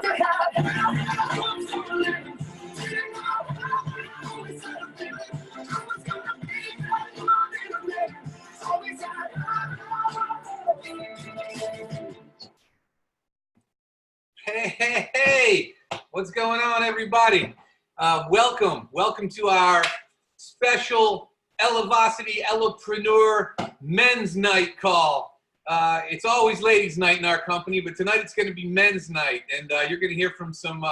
Hey, what's going on, everybody? Welcome to our special Elevocity Elopreneur Men's Night call. It's always ladies' night in our company, but tonight it's going to be men's night, and you're going to hear from some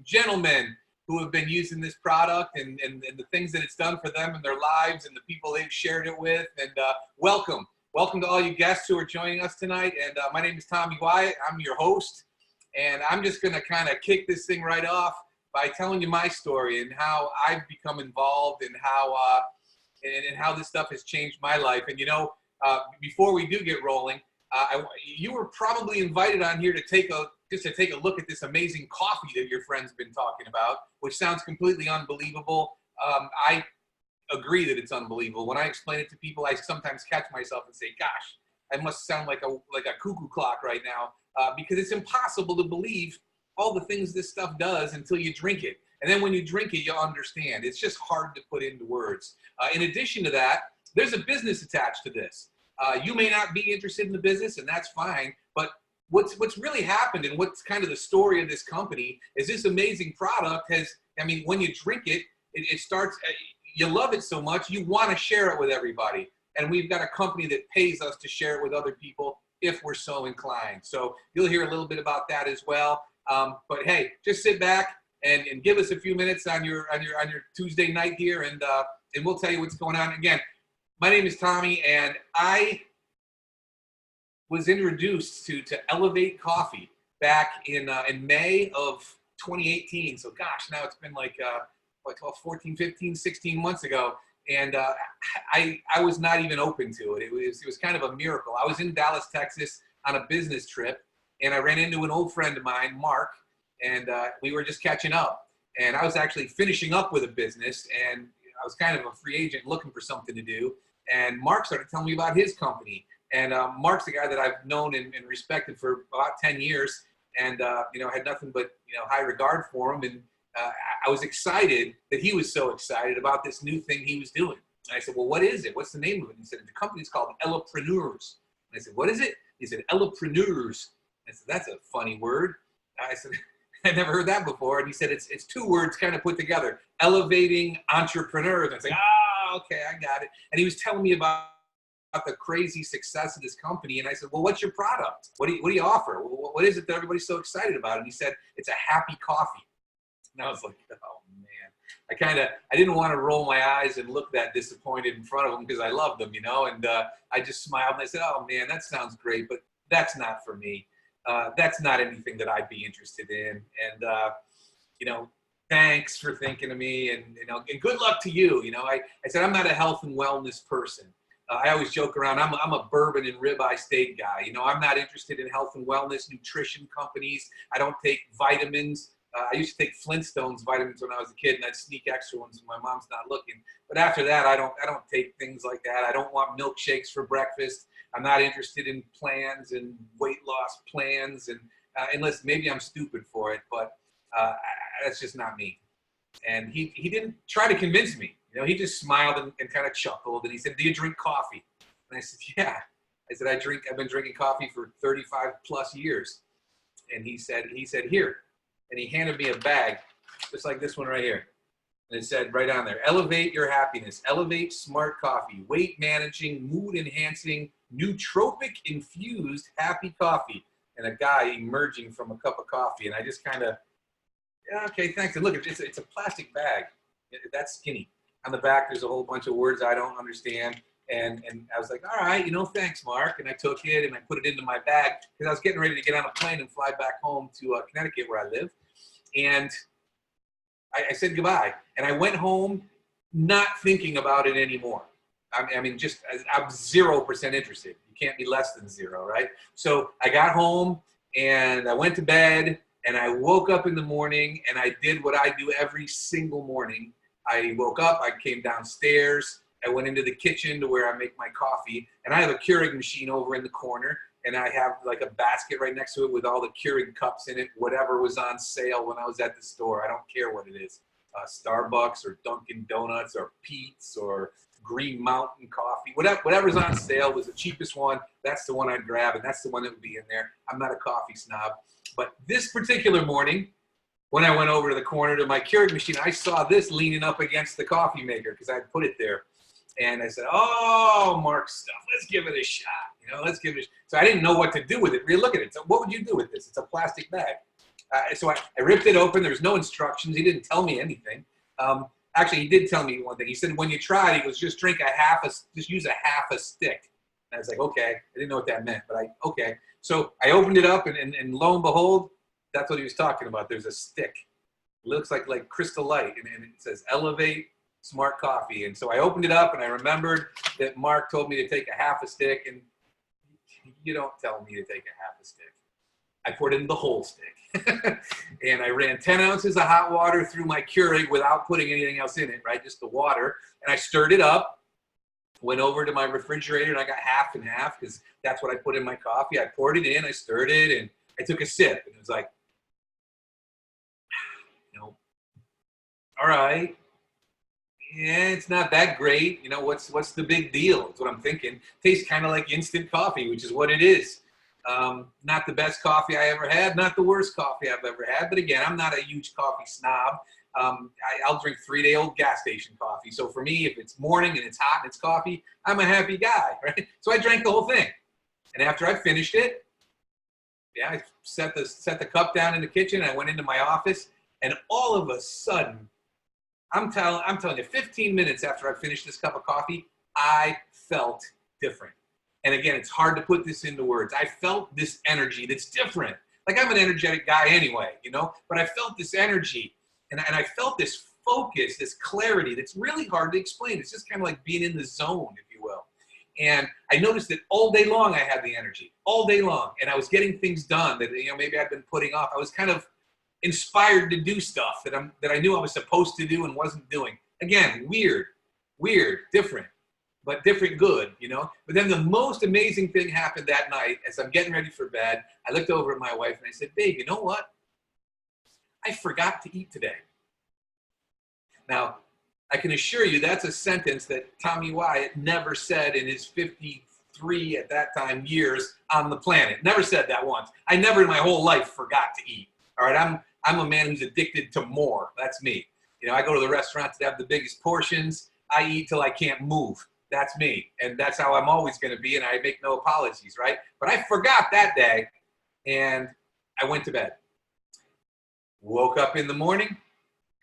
gentlemen who have been using this product and the things that it's done for them in their lives and the people they've shared it with. And welcome to all you guests who are joining us tonight. And my name is Tommy Wyatt. I'm your host. And I'm just going to kind of kick this thing right off by telling you my story and how I've become involved and how this stuff has changed my life. And, before we do get rolling, you were probably invited on here to take a look at this amazing coffee that your friend's been talking about, which sounds completely unbelievable. I agree that it's unbelievable. When I explain it to people, I sometimes catch myself and say, gosh, I must sound like a cuckoo clock right now. Because it's impossible to believe all the things this stuff does until you drink it. And then when you drink it, you'll understand. It's just hard to put into words. In addition to that, there's a business attached to this. You may not be interested in the business, and that's fine. But what's really happened and what's kind of the story of this company is this amazing product when you drink it, it starts, you love it so much, you want to share it with everybody. And we've got a company that pays us to share it with other people if we're so inclined. So you'll hear a little bit about that as well. But hey, just sit back and give us a few minutes on your Tuesday night here, and we'll tell you what's going on. Again, my name is Tommy, and I was introduced to Elevate Coffee back in May of 2018. So gosh, now it's been like 12, 14, 15, 16 months ago. And I was not even open to it. It was kind of a miracle. I was in Dallas, Texas on a business trip, and I ran into an old friend of mine, Mark, and we were just catching up. And I was actually finishing up with a business, and I was kind of a free agent looking for something to do. And Mark started telling me about his company. And Mark's a guy that I've known and respected for about 10 years, and had nothing but high regard for him. And I was excited that he was so excited about this new thing he was doing. And I said, well, what is it? What's the name of it? And he said, the company's called Elopreneurs. And I said, what is it? He said, Elopreneurs. I said, that's a funny word. I said, I never heard that before. And he said, it's two words kind of put together, elevating entrepreneurs. And I was like, okay, I got it. And he was telling me about the crazy success of this company. And I said, well, what's your product? What do you offer? What is it that everybody's so excited about? And he said, it's a happy coffee. And I was like, oh man, I didn't want to roll my eyes and look that disappointed in front of them because I loved them, and I just smiled and I said, oh man, that sounds great, but that's not for me. That's not anything that I'd be interested in. And, thanks for thinking of me and good luck to you. I said, I'm not a health and wellness person. I always joke around, I'm a bourbon and ribeye steak guy. I'm not interested in health and wellness, nutrition companies. I don't take vitamins. I used to take Flintstones vitamins when I was a kid, and I'd sneak extra ones when my mom's not looking. But after that, I don't take things like that. I don't want milkshakes for breakfast. I'm not interested in plans and weight loss plans. And unless maybe I'm stupid for it, but that's just not me. And he didn't try to convince me. He just smiled and kind of chuckled. And he said, do you drink coffee? And I said, yeah. I said, I've been drinking coffee for 35 plus years. And he said, here. And he handed me a bag, just like this one right here. And it said right on there, elevate your happiness, elevate smart coffee, weight managing, mood enhancing, nootropic infused happy coffee. And a guy emerging from a cup of coffee. And I just kind of, yeah, okay, thanks. And look, it's a plastic bag. That's skinny. On the back, there's a whole bunch of words I don't understand. And I was like, all right, thanks, Mark. And I took it and I put it into my bag because I was getting ready to get on a plane and fly back home to Connecticut where I live. And I said goodbye. And I went home not thinking about it anymore. I'm 0% interested. You can't be less than zero, right? So I got home and I went to bed and I woke up in the morning and I did what I do every single morning. I woke up, I came downstairs, I went into the kitchen to where I make my coffee, and I have a Keurig machine over in the corner, and I have like a basket right next to it with all the Keurig cups in it, whatever was on sale when I was at the store. I don't care what it is. Starbucks or Dunkin' Donuts or Pete's or Green Mountain Coffee, whatever's on sale was the cheapest one. That's the one I'd grab, and that's the one that would be in there. I'm not a coffee snob. But this particular morning, when I went over to the corner to my Keurig machine, I saw this leaning up against the coffee maker because I put it there. And I said, oh, Mark's stuff, let's give it a shot. Let's give it a shot. So I didn't know what to do with it. Really look at it. So what would you do with this? It's a plastic bag. So I ripped it open. There was no instructions. He didn't tell me anything. Actually, he did tell me one thing. He said, when you try it, he goes, just use a half a stick. And I was like, okay. I didn't know what that meant, but okay. So I opened it up, and lo and behold, that's what he was talking about. There's a stick. It looks like Crystal Light, and it says Elevate Smart Coffee. And so I opened it up, and I remembered that Mark told me to take a half a stick, and you don't tell me to take a half a stick. I poured in the whole stick. And I ran 10 ounces of hot water through my Keurig without putting anything else in it, right? Just the water. And I stirred it up, went over to my refrigerator, and I got half and half because that's what I put in my coffee. I poured it in, I stirred it, and I took a sip. And it was like, all right. Yeah, it's not that great. What's the big deal? Is what I'm thinking. Tastes kind of like instant coffee, which is what it is. Not the best coffee I ever had, not the worst coffee I've ever had. But again, I'm not a huge coffee snob. I'll drink 3-day-old gas station coffee. So for me, if it's morning and it's hot and it's coffee, I'm a happy guy, right? So I drank the whole thing. And after I finished it, I set the cup down in the kitchen. And I went into my office, and all of a sudden, I'm telling you, 15 minutes after I finished this cup of coffee, I felt different. And again, it's hard to put this into words. I felt this energy that's different. Like, I'm an energetic guy anyway, but I felt this energy, and I felt this focus, this clarity that's really hard to explain. It's just kind of like being in the zone, if you will. And I noticed that all day long I had the energy, all day long. And I was getting things done that, maybe I'd been putting off. I was kind of inspired to do stuff that I knew I was supposed to do and wasn't doing. Again, weird, different, but different good, But then the most amazing thing happened that night as I'm getting ready for bed. I looked over at my wife and I said, babe, you know what? I forgot to eat today. Now, I can assure you that's a sentence that Tommy Wyatt never said in his 53 at that time years on the planet. Never said that once. I never in my whole life forgot to eat. All right, I'm a man who's addicted to more. That's me. I go to the restaurants that have the biggest portions. I eat till I can't move. That's me. And that's how I'm always going to be, and I make no apologies, right? But I forgot that day, and I went to bed. Woke up in the morning,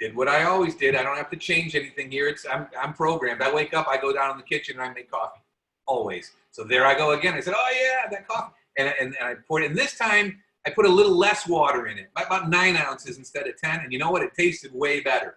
did what I always did. I don't have to change anything here. I'm programmed. I wake up, I go down in the kitchen, and I make coffee. Always. So there I go again. I said, oh, yeah, that coffee. And I poured it. And this time, I put a little less water in it, about 9 ounces instead of 10. And you know what? It tasted way better.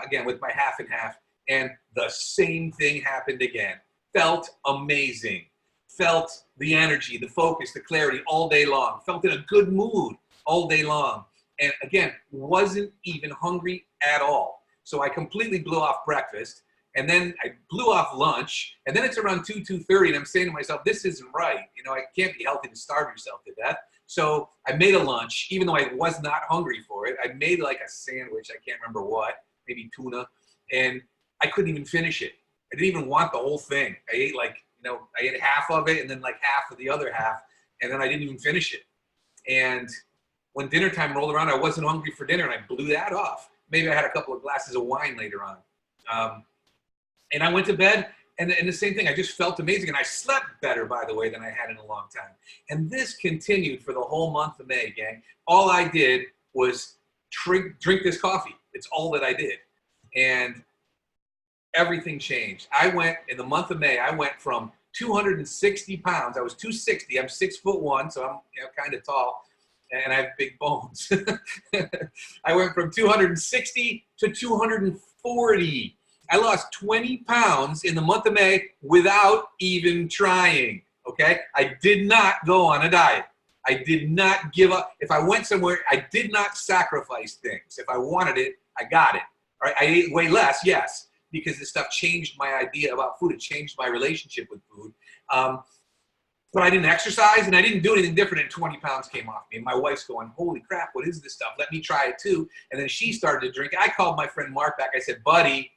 Again, with my half and half. And the same thing happened again. Felt amazing. Felt the energy, the focus, the clarity all day long. Felt in a good mood all day long. And again, wasn't even hungry at all. So I completely blew off breakfast. And then I blew off lunch, and then it's around 2:30, and I'm saying to myself, this isn't right. It can't be healthy to starve yourself to death. So I made a lunch, even though I was not hungry for it. I made like a sandwich, I can't remember what, maybe tuna, and I couldn't even finish it. I didn't even want the whole thing. I ate I ate half of it, and then like half of the other half, and then I didn't even finish it. And when dinner time rolled around, I wasn't hungry for dinner, and I blew that off. Maybe I had a couple of glasses of wine later on. And I went to bed, and the same thing. I just felt amazing. And I slept better, by the way, than I had in a long time. And this continued for the whole month of May, gang. All I did was drink this coffee. It's all that I did. And everything changed. In the month of May, I went from 260 pounds. I was 260. I'm 6'1", so I'm kind of tall. And I have big bones. I went from 260 to 240. I lost 20 pounds in the month of May without even trying, okay? I did not go on a diet. I did not give up. If I went somewhere, I did not sacrifice things. If I wanted it, I got it. All right? I ate way less, yes, because this stuff changed my idea about food. It changed my relationship with food. but I didn't exercise and I didn't do anything different, and 20 pounds came off me. And my wife's going, holy crap, what is this stuff? Let me try it too. And then she started to drink. I called my friend Mark back. I said, buddy,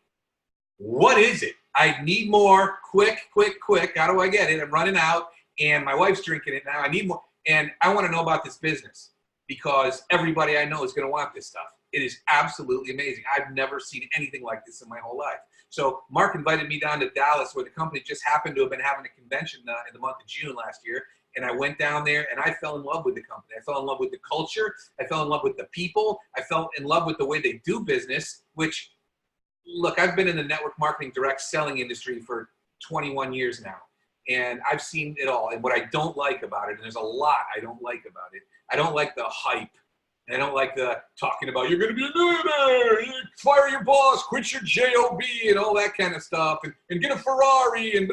what is it? I need more. Quick. How do I get it? I'm running out, and my wife's drinking it now. I need more. And I want to know about this business because everybody I know is going to want this stuff. It is absolutely amazing. I've never seen anything like this in my whole life. So Mark invited me down to Dallas, where the company just happened to have been having a convention in the month of June last year. And I went down there and I fell in love with the company. I fell in love with the culture. I fell in love with the people. I fell in love with the way they do business, which, look, I've been in the network marketing direct selling industry for 21 years now. And I've seen it all. And what I don't like about it, and there's a lot I don't like about it, I don't like the hype. And I don't like the talking about, you're going to be a millionaire, you fire your boss, quit your job, and all that kind of stuff, and get a Ferrari, and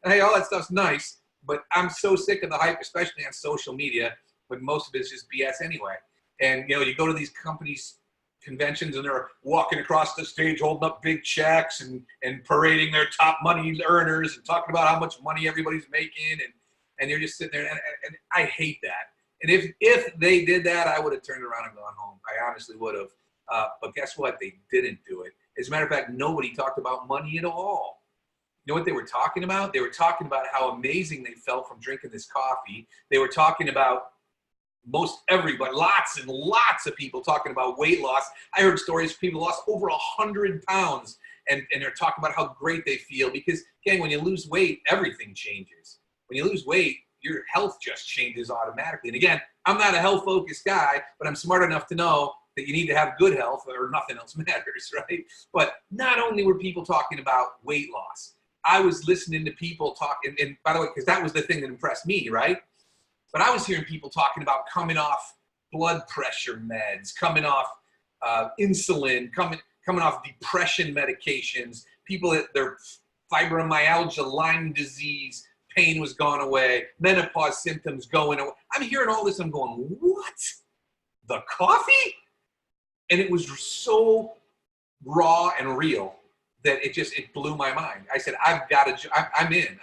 hey, all that stuff's nice. But I'm so sick of the hype, especially on social media, but most of it's just BS anyway. And, you go to these companies' conventions, and they're walking across the stage holding up big checks and parading their top money earners and talking about how much money everybody's making, and you're just sitting there, and I hate that. And if they did that, I would have turned around and gone home. I honestly would have. But guess what? They didn't do it. As a matter of fact, nobody talked about money at all. You know what they were talking about? They were talking about how amazing they felt from drinking this coffee. They were talking about most everybody, lots and lots of people talking about weight loss. I heard stories of people lost over 100 pounds, and they're talking about how great they feel. Because, again, when you lose weight, everything changes. When you lose weight, your health just changes automatically. And again, I'm not a health-focused guy, but I'm smart enough to know that you need to have good health or nothing else matters, right? But not only were people talking about weight loss, I was listening to people talk, and by the way, because that was the thing that impressed me, right? But I was hearing people talking about coming off blood pressure meds, coming off insulin, coming off depression medications, people that their fibromyalgia, Lyme disease, pain was gone away, menopause symptoms going away. I'm hearing all this, I'm going, what? The coffee? And it was so raw and real that it blew my mind. I said, I've got to, I'm in.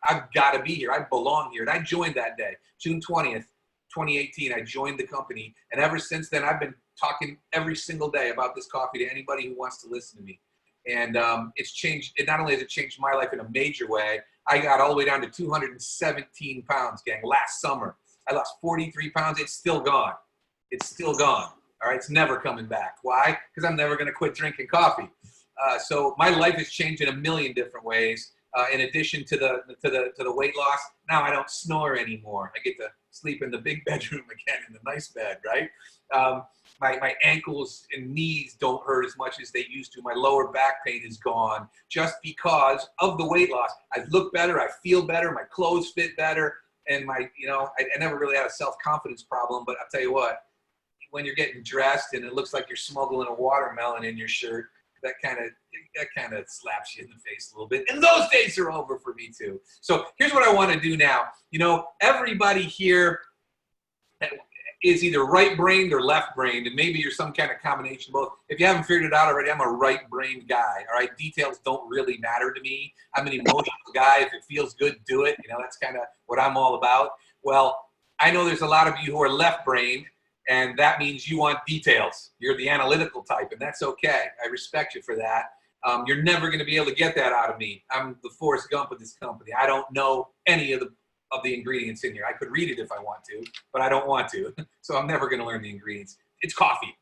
I've got to be here. I belong here. And I joined that day, June 20th, 2018. I joined the company. And ever since then, I've been talking every single day about this coffee to anybody who wants to listen to me. And it's changed. It not only has it changed my life in a major way, I got all the way down to 217 pounds, gang, last summer. I lost 43 pounds. It's still gone. It's still gone. All right. It's never coming back. Why? Because I'm never going to quit drinking coffee. So my life has changed in a million different ways. In addition to the weight loss, now I don't snore anymore. I get to sleep in the big bedroom again, in the nice bed, right? My ankles and knees don't hurt as much as they used to. My lower back pain is gone just because of the weight loss. I look better. I feel better. My clothes fit better. And I never really had a self-confidence problem, but I'll tell you what, when you're getting dressed and it looks like you're smuggling a watermelon in your shirt, that kind of slaps you in the face a little bit. And those days are over for me too. So here's what I want to do now. Everybody here is either right-brained or left-brained, and maybe you're some kind of combination of both. If you haven't figured it out already, I'm a right-brained guy, all right? Details don't really matter to me. I'm an emotional guy. If it feels good, do it. That's kind of what I'm all about. Well, I know there's a lot of you who are left-brained, and that means you want details. You're the analytical type, and that's okay. I respect you for that. You're never going to be able to get that out of me. I'm the Forrest Gump of this company. I don't know any of the ingredients in here. I could read it if I want to, but I don't want to. So I'm never going to learn the ingredients. It's coffee,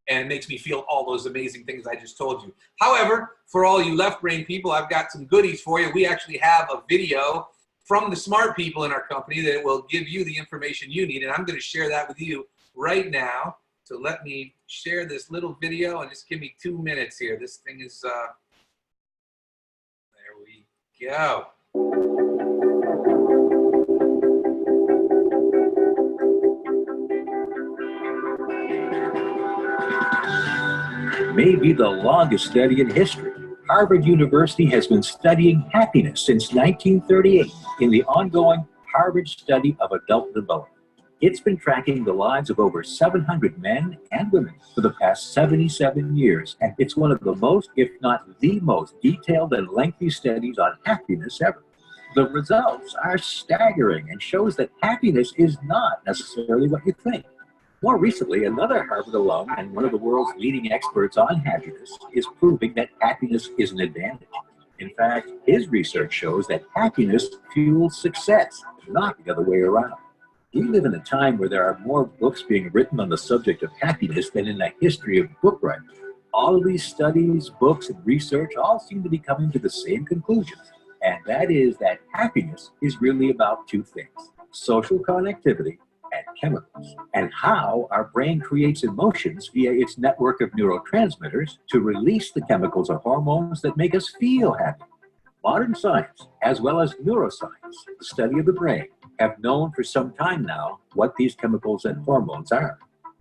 and it makes me feel all those amazing things I just told you. However, for all you left-brain people, I've got some goodies for you. We actually have a video from the smart people in our company that will give you the information you need, and I'm going to share that with you right now. So let me share this little video and just give me 2 minutes here. This thing is, there we go. May be the longest study in history. Harvard University has been studying happiness since 1938 in the ongoing Harvard Study of Adult Development. It's been tracking the lives of over 700 men and women for the past 77 years, and it's one of the most, if not the most, detailed and lengthy studies on happiness ever. The results are staggering and shows that happiness is not necessarily what you think. More recently, another Harvard alum and one of the world's leading experts on happiness is proving that happiness is an advantage. In fact, his research shows that happiness fuels success, not the other way around. We live in a time where there are more books being written on the subject of happiness than in the history of book writing. All of these studies, books, and research all seem to be coming to the same conclusion, and that is that happiness is really about two things: social connectivity and chemicals, and how our brain creates emotions via its network of neurotransmitters to release the chemicals or hormones that make us feel happy. Modern science, as well as neuroscience, the study of the brain, have known for some time now what these chemicals and hormones are: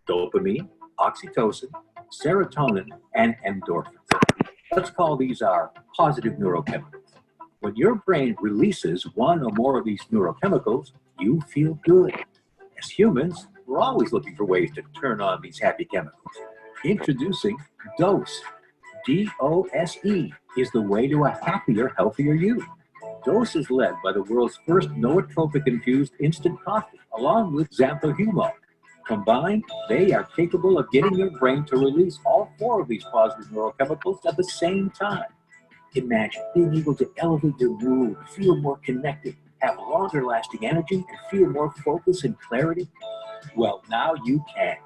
dopamine, oxytocin, serotonin, and endorphins. Let's call these our positive neurochemicals. When your brain releases one or more of these neurochemicals, you feel good. As humans, we're always looking for ways to turn on these happy chemicals. Introducing DOSE. DOSE is the way to a happier, healthier you. DOSE is led by the world's first nootropic-infused instant coffee, along with xanthohumol. Combined, they are capable of getting your brain to release all four of these positive neurochemicals at the same time. Imagine being able to elevate your mood, feel more connected, have longer lasting energy, and feel more focus and clarity. Well, now you can.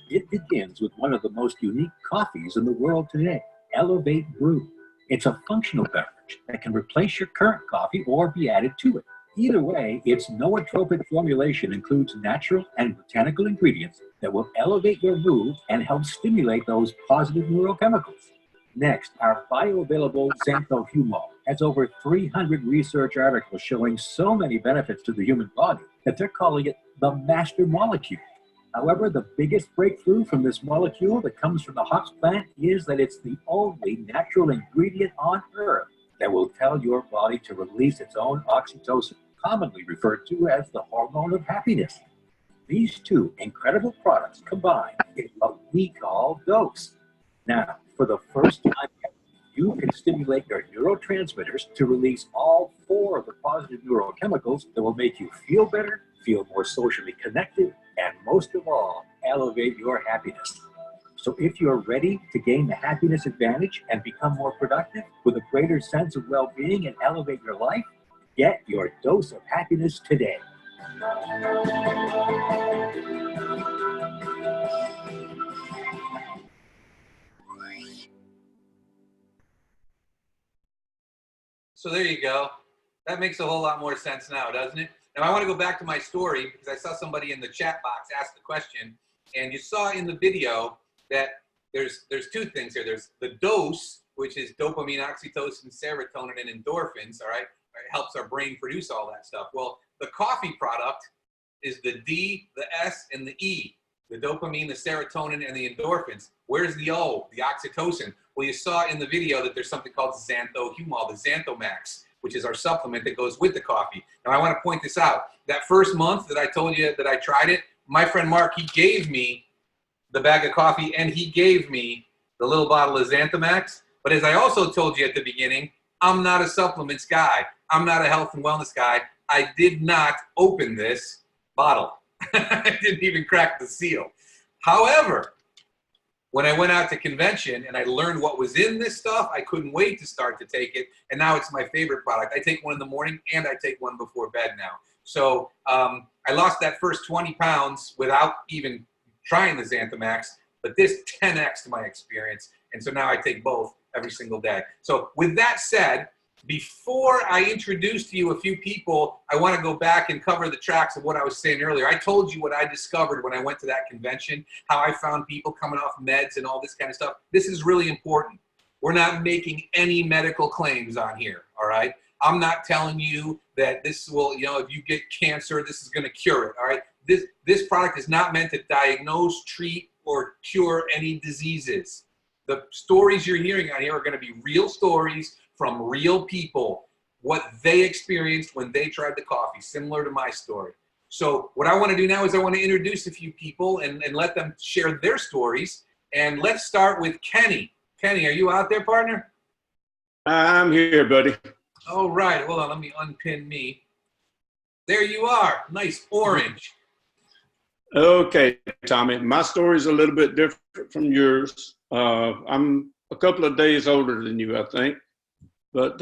It begins with one of the most unique coffees in the world today, Elevate Brew. It's a functional beverage that can replace your current coffee or be added to it. Either way, its nootropic formulation includes natural and botanical ingredients that will elevate your mood and help stimulate those positive neurochemicals. Next, our bioavailable xanthohumol has over 300 research articles showing so many benefits to the human body that they're calling it the master molecule. However, the biggest breakthrough from this molecule that comes from the hops plant is that it's the only natural ingredient on Earth that will tell your body to release its own oxytocin, commonly referred to as the hormone of happiness. These two incredible products combine in what we call DOSE. Now, for the first time ever, you can stimulate your neurotransmitters to release all four of the positive neurochemicals that will make you feel better, feel more socially connected, and most of all, elevate your happiness. So if you're ready to gain the happiness advantage and become more productive with a greater sense of well-being and elevate your life, get your dose of happiness today. So there you go. That makes a whole lot more sense now, doesn't it? Now I want to go back to my story because I saw somebody in the chat box ask the question, and you saw in the video that there's two things here. There's the dose, which is dopamine, oxytocin, serotonin, and endorphins, all right? It helps our brain produce all that stuff. Well, the coffee product is the D, the S, and the E. The dopamine, the serotonin, and the endorphins. Where's the O, the oxytocin? Well, you saw in the video that there's something called xanthohumol, the Xanthomax, which is our supplement that goes with the coffee. Now, I want to point this out. That first month that I told you that I tried it, my friend Mark, he gave me the bag of coffee and he gave me the little bottle of Xanthomax. But as I also told you at the beginning, I'm not a supplements guy. I'm not a health and wellness guy. I did not open this bottle. I didn't even crack the seal. However, when I went out to convention and I learned what was in this stuff, I couldn't wait to start to take it. And now it's my favorite product. I take one in the morning and I take one before bed now. So I lost that first 20 pounds without even trying the Xanthomax, but this 10x'd my experience. And so now I take both every single day. So with that said, before I introduce to you a few people, I want to go back and cover the tracks of what I was saying earlier. I told you what I discovered when I went to that convention, how I found people coming off meds and all this kind of stuff. This is really important. We're not making any medical claims on here, all right? I'm not telling you that this will, you know, if you get cancer, this is going to cure it, all right? This product is not meant to diagnose, treat, or cure any diseases. The stories you're hearing on here are going to be real stories from real people, what they experienced when they tried the coffee, similar to my story. So what I want to do now is I want to introduce a few people and let them share their stories. And let's start with Kenny. Kenny, are you out there, partner? I'm here, buddy. All right, hold on, let me unpin me. There you are, nice orange. Okay, Tommy, my story is a little bit different from yours. I'm a couple of days older than you, I think. But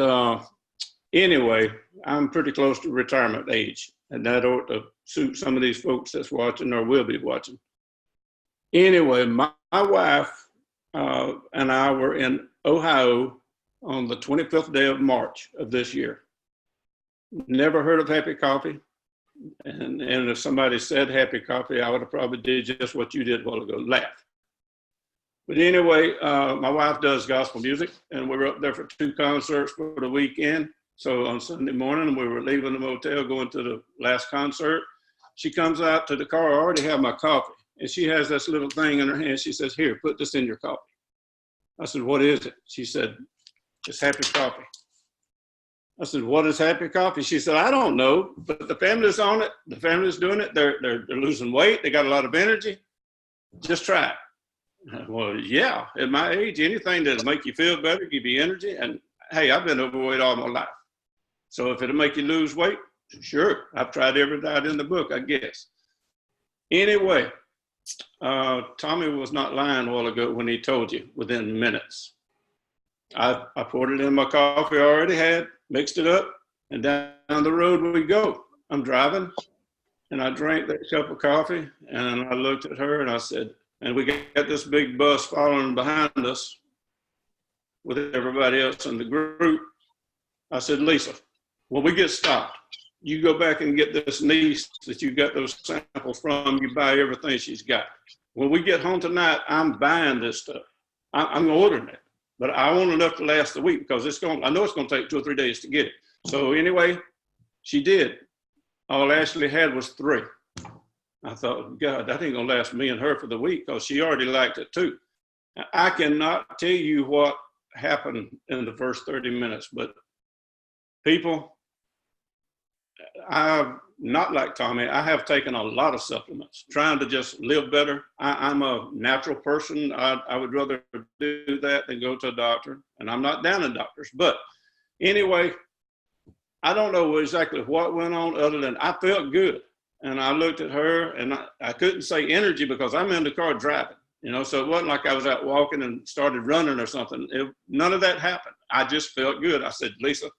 anyway, I'm pretty close to retirement age, and that ought to suit some of these folks that's watching or will be watching. Anyway, my wife and I were in Ohio on the 25th day of March of this year. Never heard of Happy Coffee. And if somebody said Happy Coffee, I would have probably did just what you did a while ago, laugh. But anyway, my wife does gospel music, and we were up there for 2 concerts for the weekend. So on Sunday morning, we were leaving the motel, going to the last concert. She comes out to the car, I already have my coffee. And she has this little thing in her hand. She says, here, put this in your coffee. I said, what is it? She said, it's Happy Coffee. I said, what is Happy Coffee? She said, I don't know, but the family's on it. The family's doing it. They're losing weight. They got a lot of energy. Just try it. Well, yeah, at my age, anything that'll make you feel better, give you energy. And hey, I've been overweight all my life. So if it'll make you lose weight, sure. I've tried every diet in the book, I guess. Anyway, Tommy was not lying a while ago when he told you within minutes. I poured it in my coffee I already had, mixed it up, and down the road we go. I'm driving, and I drank that cup of coffee, and I looked at her, and I said, and we got this big bus following behind us with everybody else in the group. I said, Lisa, when we get stopped, you go back and get this niece that you got those samples from, you buy everything she's got. When we get home tonight, I'm buying this stuff. I'm ordering it, but I want enough to last the week because I know it's going to take 2 or 3 days to get it. So anyway, she did. All Ashley had was 3. I thought, God, that ain't going to last me and her for the week because she already liked it too. I cannot tell you what happened in the first 30 minutes, but people, I've not like Tommy. I have taken a lot of supplements, trying to just live better. I'm a natural person. I would rather do that than go to a doctor, and I'm not down to doctors. But anyway, I don't know exactly what went on other than I felt good. And I looked at her, and I couldn't say energy because I'm in the car driving, so it wasn't like I was out walking and started running or something. None of that happened. I just felt good. I said, Lisa,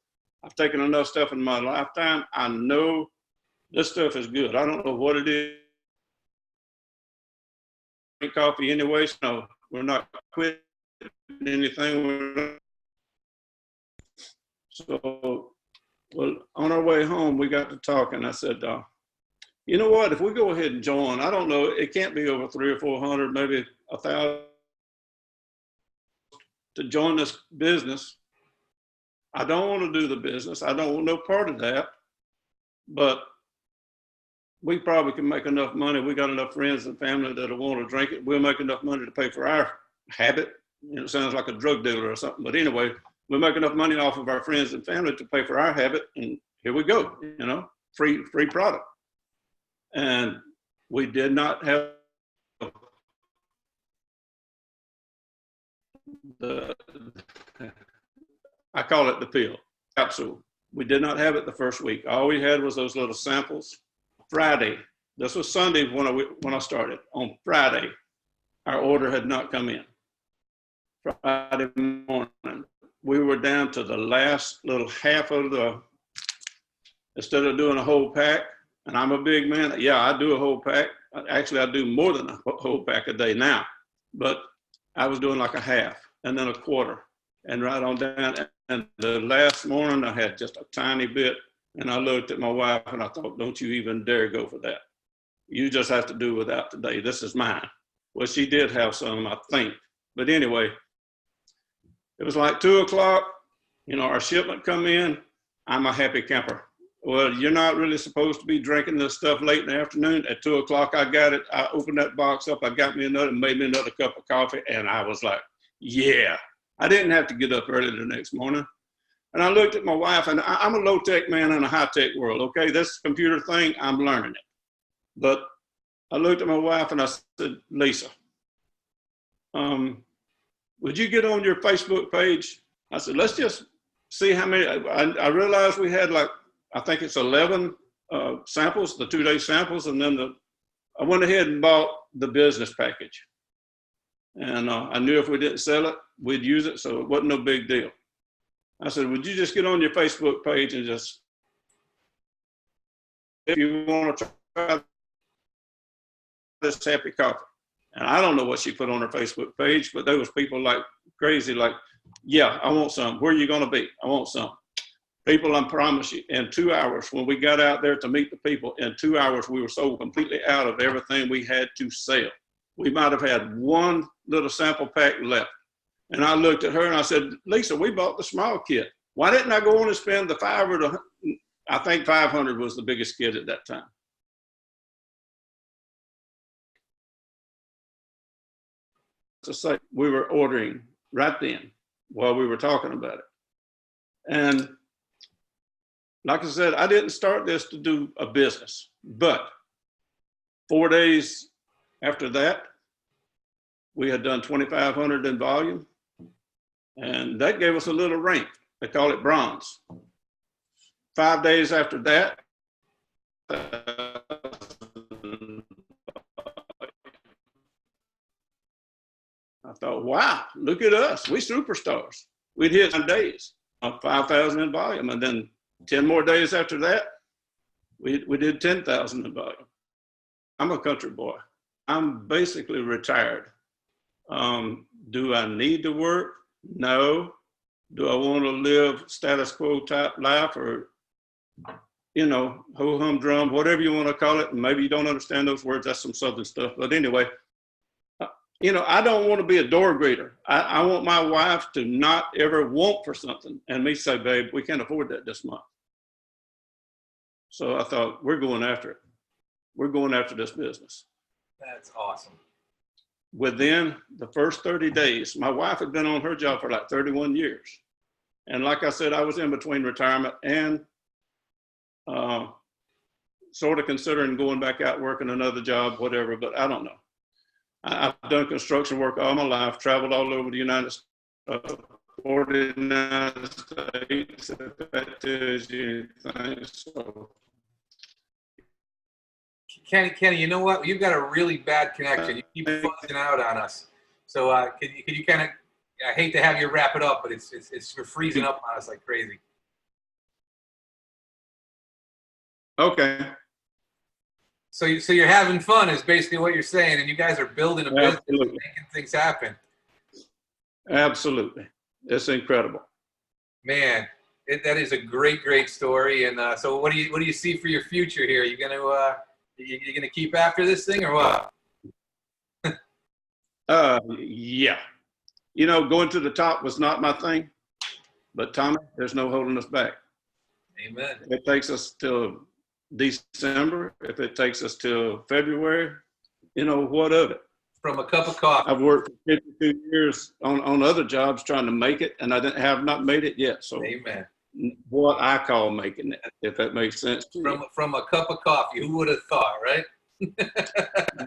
I've taken enough stuff in my lifetime. I know this stuff is good. I don't know what it is. Drink coffee anyway, so we're not quitting anything. So, well, on our way home, we got to talking. I said, you know what, if we go ahead and join, I don't know, it can't be over 300 or 400, maybe 1,000 to join this business. I don't want to do the business. I don't want no part of that, but we probably can make enough money. We got enough friends and family that'll want to drink it. We'll make enough money to pay for our habit. It sounds like a drug dealer or something, but anyway, we'll make enough money off of our friends and family to pay for our habit, and here we go, free product. And we did not have I call it the pill, capsule. We did not have it the first week. All we had was those little samples. Friday, this was Sunday when I started. On Friday, our order had not come in. Friday morning, we were down to the last little half of instead of doing a whole pack, and I'm a big man. Yeah, I do a whole pack. Actually, I do more than a whole pack a day now, but I was doing like a half and then a quarter and right on down. And the last morning I had just a tiny bit, and I looked at my wife and I thought, don't you even dare go for that. You just have to do without today. This is mine. Well, she did have some, I think. But anyway, it was like 2 o'clock, our shipment come in. I'm a happy camper. Well, you're not really supposed to be drinking this stuff late in the afternoon. At 2 o'clock, I got it. I opened that box up. I got me made me another cup of coffee. And I was like, yeah, I didn't have to get up early the next morning. And I looked at my wife, and I'm a low-tech man in a high-tech world, okay? This computer thing, I'm learning it. But I looked at my wife and I said, Lisa, would you get on your Facebook page? I said, let's just see how many, I realized we had like, I think it's 11 samples, the 2-day samples. And then I went ahead and bought the business package. And I knew if we didn't sell it, we'd use it. So it wasn't no big deal. I said, would you just get on your Facebook page and just, if you want to try this happy coffee. And I don't know what she put on her Facebook page, but there was people like crazy, like, yeah, I want some. Where are you going to be? I want some. People, I promise you, in 2 hours, when we got out there to meet the people, in 2 hours, we were so completely out of everything we had to sell. We might have had one little sample pack left. And I looked at her and I said, Lisa, we bought the small kit. Why didn't I go on and spend the I think 500 was the biggest kit at that time. To say we were ordering right then while we were talking about it. And like I said, I didn't start this to do a business, but 4 days after that, we had done 2,500 in volume, and that gave us a little rank. They call it bronze. 5 days after that, I thought, wow, look at us. We superstars. We'd hit 9 days of 5,000 in volume. And then 10 more days after that, we did 10,000 in volume. I'm a country boy. I'm basically retired. Do I need to work? No. Do I want to live status quo type life, or, you know, ho-hum drum, whatever you want to call it? Maybe you don't understand those words. That's some Southern stuff. But anyway, you know, I don't want to be a door greeter. I want my wife to not ever want for something and me say, babe, we can't afford that this month. So I thought, we're going after it. We're going after this business. That's awesome. Within the first 30 days, my wife had been on her job for like 31 years. And like I said, I was in between retirement and sort of considering going back out working another job, whatever, but I don't know. I've done construction work all my life, traveled all over the United States, 49 states, if that tells you anything. So. Kenny, you know what? You've got a really bad connection. You keep fuzzing out on us. So could you kind of, I hate to have you wrap it up, but you're freezing up on us like crazy. Okay. So you're having fun is basically what you're saying, and you guys are building a business and Absolutely. making things happen. Absolutely. It's incredible. Man, that is a great story. And so what do you see for your future here? You gonna keep after this thing or what? Yeah. You know, going to the top was not my thing, but Tommy, there's no holding us back. Amen. It takes us till December. If it takes us till February, you know, what of it? From a cup of coffee. I've worked for 52 years on other jobs trying to make it, and I have not made it yet. So, amen. What I call making it, if that makes sense to you. From a cup of coffee. Who would have thought, right?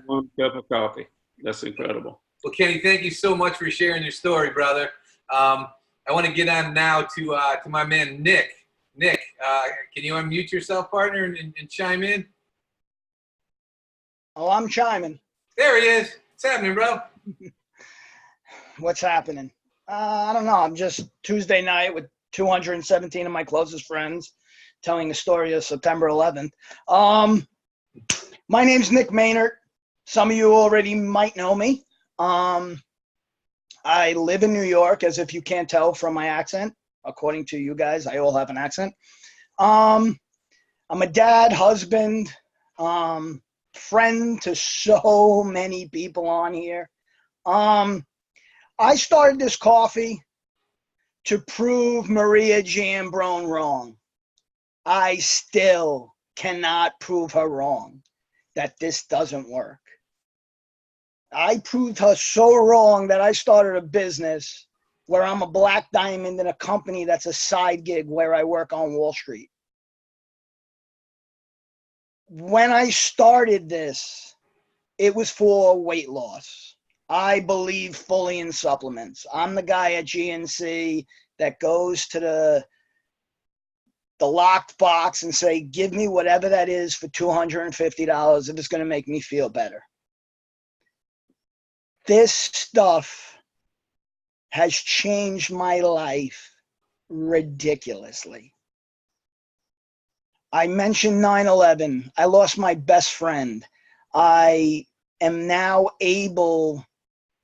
1 cup of coffee. That's incredible. Well, Kenny, thank you so much for sharing your story, brother. I want to get on now to my man, Nick. Nick, can you unmute yourself, partner, and chime in? Oh, I'm chiming. There he is. What's happening, bro? What's happening? I don't know. I'm just Tuesday night with 217 of my closest friends telling the story of September 11th. My name's Nick Maynard. Some of you already might know me. I live in New York, as if you can't tell from my accent. According to you guys, I all have an accent. I'm a dad, husband, friend to so many people on here. I started this coffee to prove Maria Giambrone wrong. I still cannot prove her wrong that this doesn't work. I proved her so wrong that I started a business where I'm a black diamond in a company that's a side gig where I work on Wall Street. When I started this, it was for weight loss. I believe fully in supplements. I'm the guy at GNC that goes to the the locked box and say, give me whatever that is for $250 if it's going to make me feel better. This stuff has changed my life ridiculously. I mentioned 9/11. I lost my best friend. I am now able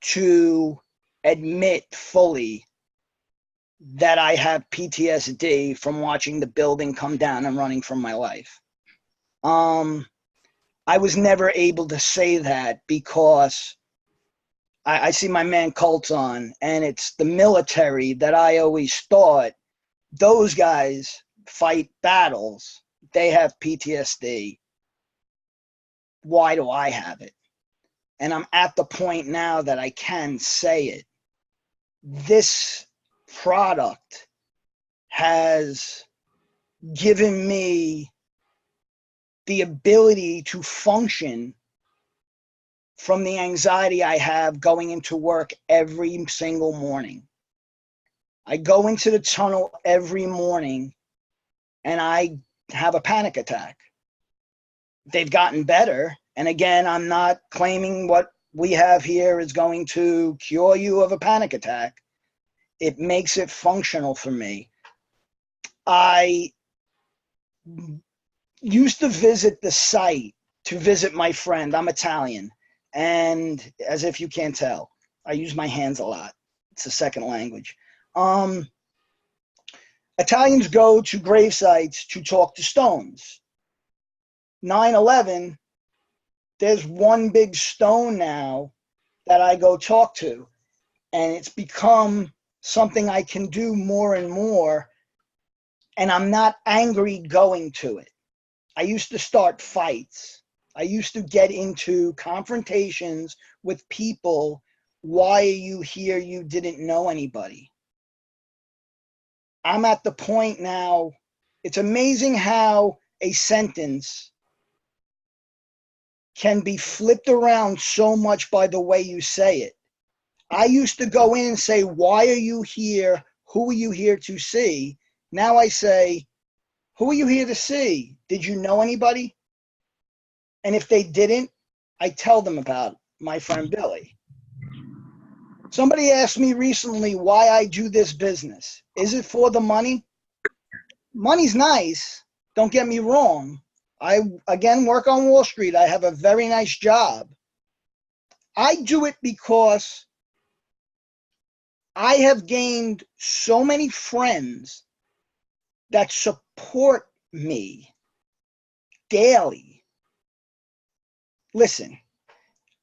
to admit fully that I have PTSD from watching the building come down and running from my life. I was never able to say that because I see my man Colts on, and it's the military that I always thought those guys fight battles. They have PTSD. Why do I have it? And I'm at the point now that I can say it. This product has given me the ability to function from the anxiety I have going into work every single morning. I go into the tunnel every morning and I have a panic attack. They've gotten better. And again, I'm not claiming what we have here is going to cure you of a panic attack. It makes it functional for me. I used to visit the site to visit my friend. I'm Italian. And as if you can't tell, I use my hands a lot. It's a second language. Italians go to grave sites to talk to stones. 9/11, there's one big stone now that I go talk to. And it's become something I can do more and more. And I'm not angry going to it. I used to start fights. I used to get into confrontations with people. Why are you here? You didn't know anybody. I'm at the point now, it's amazing how a sentence can be flipped around so much by the way you say it. I used to go in and say, why are you here? Who are you here to see? Now I say, who are you here to see? Did you know anybody? And if they didn't, I tell them about my friend Billy. Somebody asked me recently why I do this business. Is it for the money? Money's nice. Don't get me wrong. I, again, work on Wall Street. I have a very nice job. I do it because I have gained so many friends that support me daily. Listen,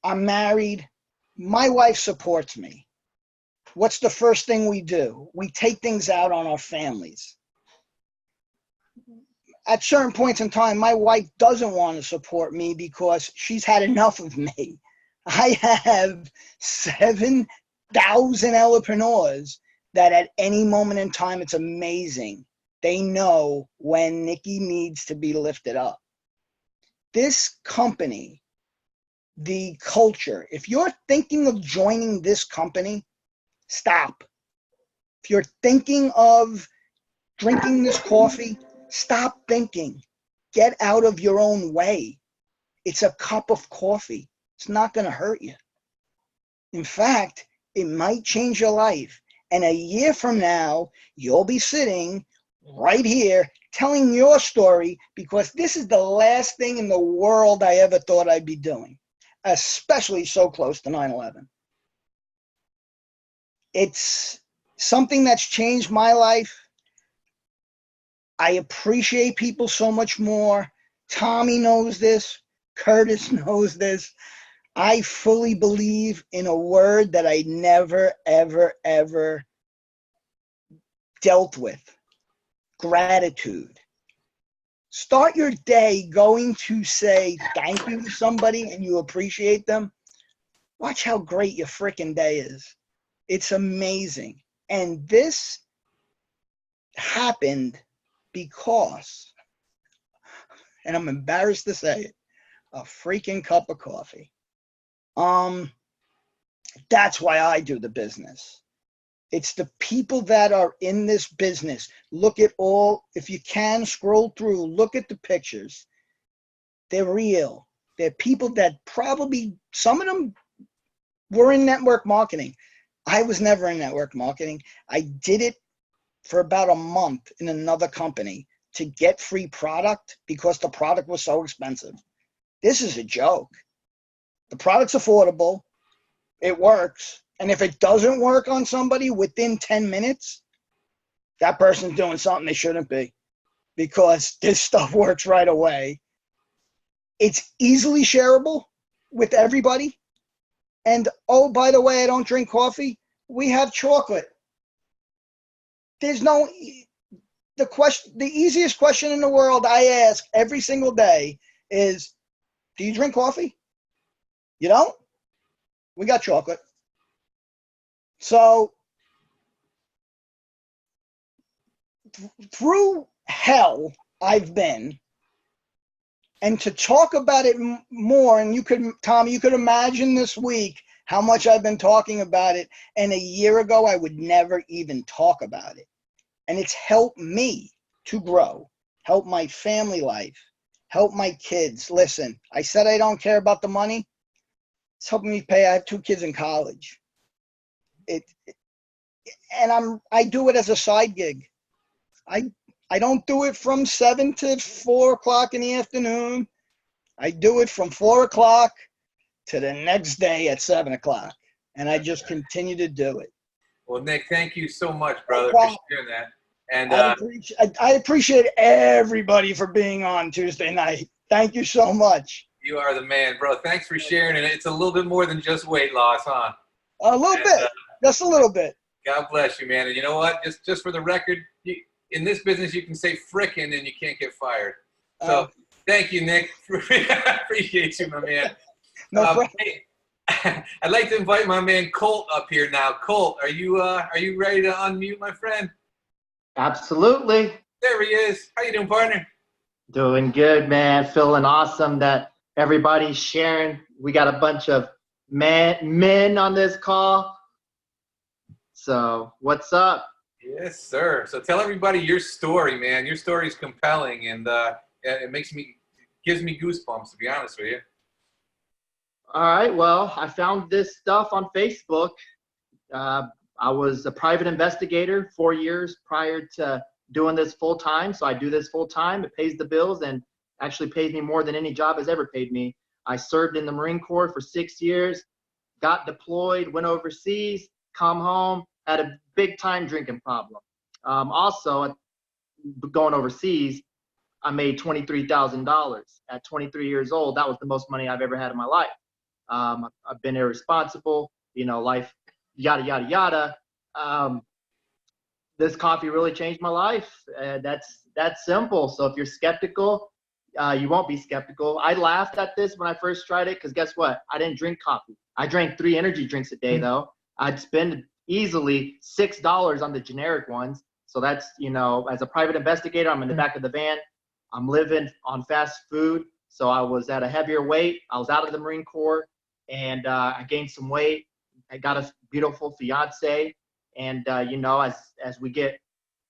I'm married. My wife supports me. What's the first thing we do? We take things out on our families. At certain points in time, my wife doesn't want to support me because she's had enough of me. I have 7,000 entrepreneurs that at any moment in time, it's amazing. They know when Nikki needs to be lifted up. This company, the culture, if you're thinking of joining this company, stop. If you're thinking of drinking this coffee, stop thinking. Get out of your own way. It's a cup of coffee. It's not going to hurt you. In fact, it might change your life. And a year from now, you'll be sitting right here telling your story because this is the last thing in the world I ever thought I'd be doing, especially so close to 9/11. It's something that's changed my life. I appreciate people so much more. Tommy knows this. Curtis knows this. I fully believe in a word that I never, ever, ever dealt with. Gratitude. Start your day going to say thank you to somebody and you appreciate them. Watch how great your freaking day is. It's amazing. And this happened because, and I'm embarrassed to say it, a freaking cup of coffee. That's why I do the business. It's the people that are in this business. Look at all, if you can scroll through, look at the pictures. They're real. They're people that probably, some of them were in network marketing. I was never in network marketing. I did it for about a month in another company to get free product because the product was so expensive. This is a joke. The product's affordable. It works. And if it doesn't work on somebody within 10 minutes, that person's doing something they shouldn't be, because this stuff works right away. It's easily shareable with everybody. And oh, by the way, I don't drink coffee. We have chocolate. There's no, the easiest question in the world I ask every single day is, do you drink coffee? You don't? We got chocolate. So through hell I've been, and to talk about it more, and you could, Tommy, you could imagine this week how much I've been talking about it, and a year ago I would never even talk about it. And it's helped me to grow, help my family life, help my kids. Listen, I said I don't care about the money. It's helping me pay. I have 2 kids in college. And I do it as a side gig. I don't do it from 7 to 4 o'clock in the afternoon. I do it from 4 o'clock to the next day at 7 o'clock. And I just continue to do it. Well, Nick, thank you so much, brother, for sharing that. And I appreciate everybody for being on Tuesday night. Thank you so much. You are the man, bro. Thanks for sharing. And it's a little bit more than just weight loss, huh? A little bit. Just a little bit. God bless you, man. And you know what? Just for the record, in this business, you can say frickin' and you can't get fired. So thank you, Nick. Appreciate you, my man. No problem. Hey, I'd like to invite my man Colt up here now. Colt, are you ready to unmute, my friend? Absolutely. There he is. How you doing, partner? Doing good, man. Feeling awesome that everybody's sharing. We got a bunch of men on this call. So what's up? Yes, sir. So tell everybody your story, man. Your story is compelling, and it gives me goosebumps, to be honest with you. All right. Well, I found this stuff on Facebook. I was a private investigator 4 years prior to doing this full time. So I do this full time. It pays the bills and actually pays me more than any job has ever paid me. I served in the Marine Corps for 6 years, got deployed, went overseas, come home, had a big time drinking problem. Also, going overseas, I made $23,000 at 23 years old. That was the most money I've ever had in my life. I've been irresponsible, life, yada, yada, yada. This coffee really changed my life. That's simple. So if you're skeptical, you won't be skeptical. I laughed at this when I first tried it because guess what? I didn't drink coffee. I drank 3 energy drinks a day though. I'd spend easily $6 on the generic ones. So that's, as a private investigator, I'm in the back of the van. I'm living on fast food. So I was at a heavier weight. I was out of the Marine Corps and I gained some weight. I got a beautiful fiance. And, as we get